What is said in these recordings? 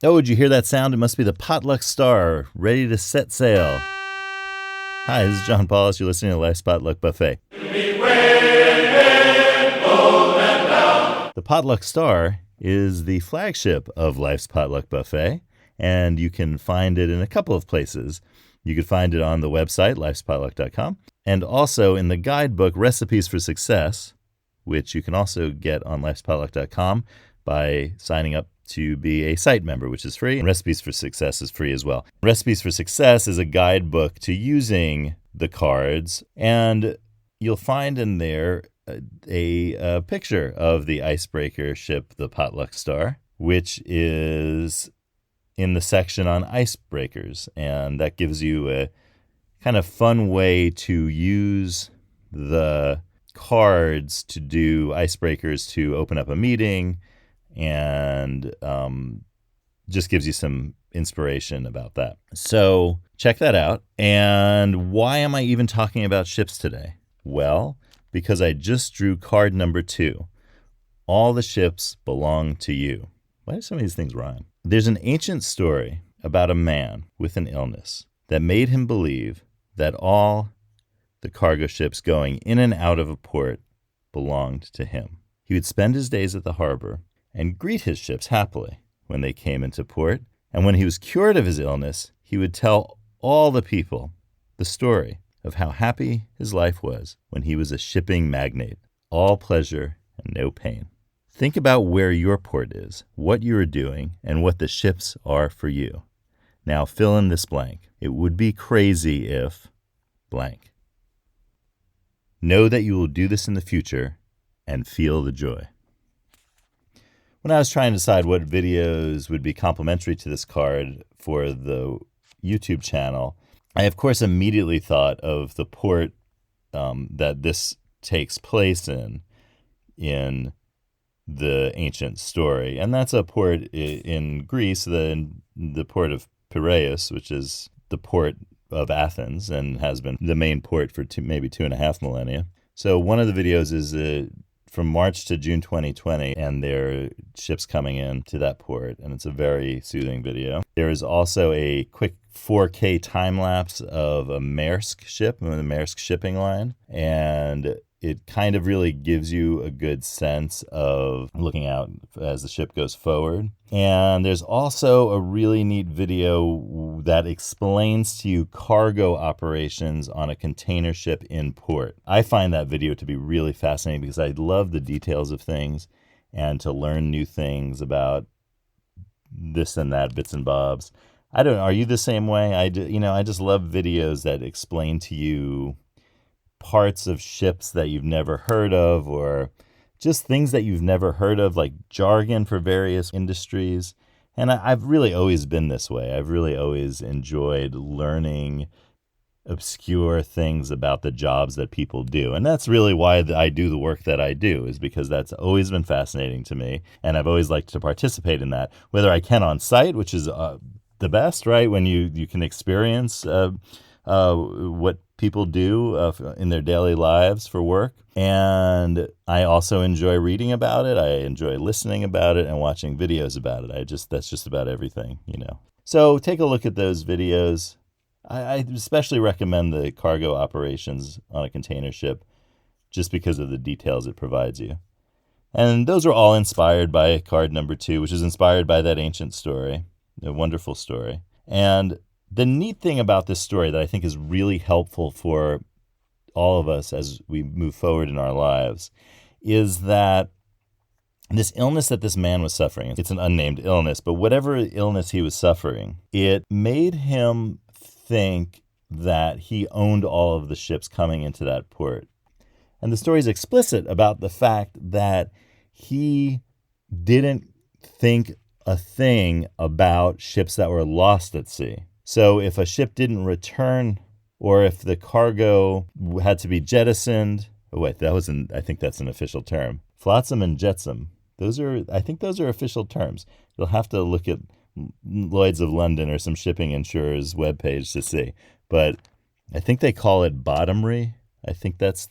Oh, did you hear that sound? It must be the Potluck Star, ready to set sail. Hi, this is John Paulus. You're listening to Life's Potluck Buffet. The Potluck Star is the flagship of Life's Potluck Buffet, and you can find it in a couple of places. You can find it on the website, lifespotluck.com, and also in the guidebook, Recipes for Success, which you can also get on lifespotluck.com by signing up to be a site member, which is free. And Recipes for Success is free as well. Recipes for Success is a guidebook to using the cards, and you'll find in there a picture of the icebreaker ship, the Potluck Star, which is in the section on icebreakers. And that gives you a kind of fun way to use the cards to do icebreakers to open up a meeting, and just gives you some inspiration about that. So check that out. And why am I even talking about ships today? Well, because I just drew card number 2. All the ships belong to you. Why do some of these things rhyme? There's an ancient story about a man with an illness that made him believe that all the cargo ships going in and out of a port belonged to him. He would spend his days at the harbor and greet his ships happily when they came into port. And when he was cured of his illness, he would tell all the people the story of how happy his life was when he was a shipping magnate. All pleasure and no pain. Think about where your port is, what you are doing, and what the ships are for you. Now fill in this blank. It would be crazy if blank. Know that you will do this in the future and feel the joy. When I was trying to decide what videos would be complementary to this card for the YouTube channel, I, of course, immediately thought of the port that this takes place in the ancient story. And that's a port in Greece, the port of Piraeus, which is the port of Athens and has been the main port for maybe 2.5 millennia. So one of the videos is from March to June 2020, and there are ships coming in to that port, and it's a very soothing video. There is also a quick 4K time-lapse of a Maersk ship, the Maersk shipping line, and it kind of really gives you a good sense of looking out as the ship goes forward. And there's also a really neat video that explains to you cargo operations on a container ship in port. I find that video to be really fascinating because I love the details of things and to learn new things about this and that, bits and bobs. I don't know, are you the same way? I just love videos that explain to you parts of ships that you've never heard of, or just things that you've never heard of, like jargon for various industries. And I've really always been this way. I've really always enjoyed learning obscure things about the jobs that people do. And that's really why I do the work that I do, is because that's always been fascinating to me. And I've always liked to participate in that, whether I can on site, which is the best, right? When you can experience what people do in their daily lives for work. And I also enjoy reading about it. I enjoy listening about it and watching videos about it. That's just about everything, So take a look at those videos. I especially recommend the cargo operations on a container ship just because of the details it provides you. And those are all inspired by card number 2, which is inspired by that ancient story, a wonderful story. And the neat thing about this story that I think is really helpful for all of us as we move forward in our lives is that this illness that this man was suffering, it's an unnamed illness, but whatever illness he was suffering, it made him think that he owned all of the ships coming into that port. And the story is explicit about the fact that he didn't think a thing about ships that were lost at sea. So if a ship didn't return, or if the cargo had to be jettisoned, I think that's an official term. Flotsam and jetsam. I think those are official terms. You'll have to look at Lloyd's of London or some shipping insurer's webpage to see. But I think they call it bottomry. I think that's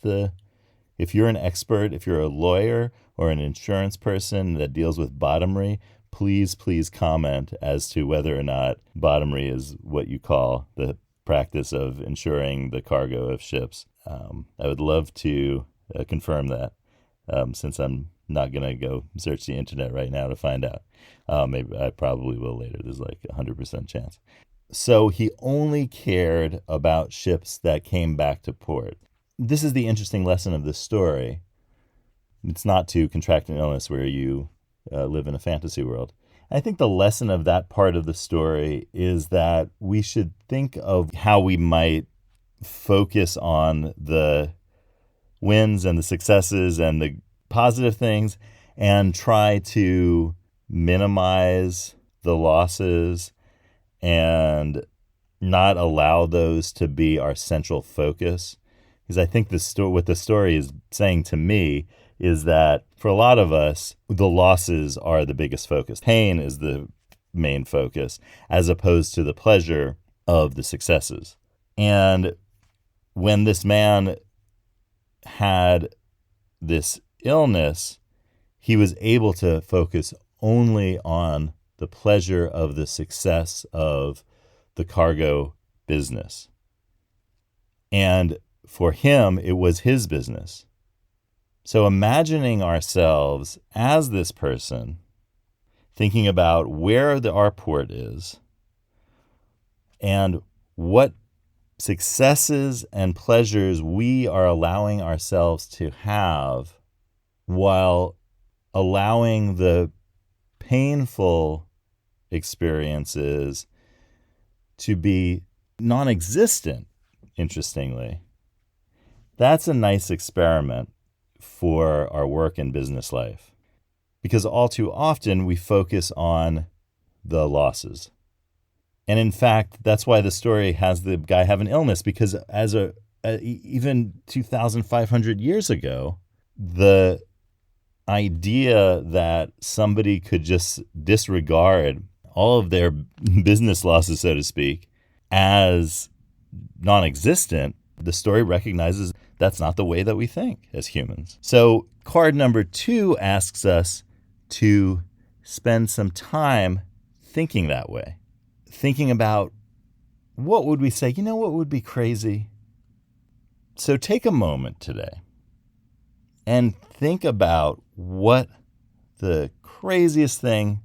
if you're an expert, if you're a lawyer or an insurance person that deals with bottomry, please comment as to whether or not bottomry is what you call the practice of insuring the cargo of ships. I would love to confirm that, since I'm not going to go search the internet right now to find out. Maybe I probably will later. There's like a 100% chance. So he only cared about ships that came back to port. This is the interesting lesson of this story. It's not to contract an illness where you live in a fantasy world. I think the lesson of that part of the story is that we should think of how we might focus on the wins and the successes and the positive things and try to minimize the losses and not allow those to be our central focus. Because I think what the story is saying to me is that for a lot of us, the losses are the biggest focus. Pain is the main focus, as opposed to the pleasure of the successes. And when this man had this illness, he was able to focus only on the pleasure of the success of the cargo business. And for him, it was his business. So imagining ourselves as this person, thinking about where our port is and what successes and pleasures we are allowing ourselves to have, while allowing the painful experiences to be non-existent, interestingly. That's a nice experiment for our work and business life, because all too often we focus on the losses. And in fact, that's why the story has the guy have an illness, because even 2,500 years ago, the idea that somebody could just disregard all of their business losses, so to speak, as non-existent, the story recognizes that's not the way that we think as humans. So card number 2 asks us to spend some time thinking that way, thinking about what would we say, what would be crazy? So take a moment today and think about what the craziest thing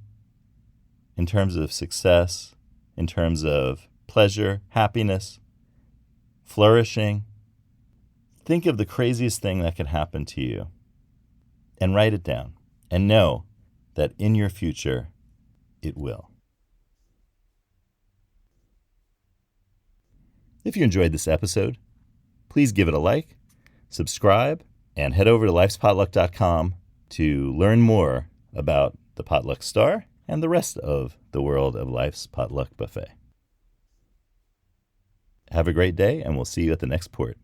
in terms of success, in terms of pleasure, happiness, flourishing. Think of the craziest thing that could happen to you and write it down, and know that in your future, it will. If you enjoyed this episode, please give it a like, subscribe, and head over to lifespotluck.com to learn more about the Potluck Star and the rest of the world of Life's Potluck Buffet. Have a great day, and we'll see you at the next port.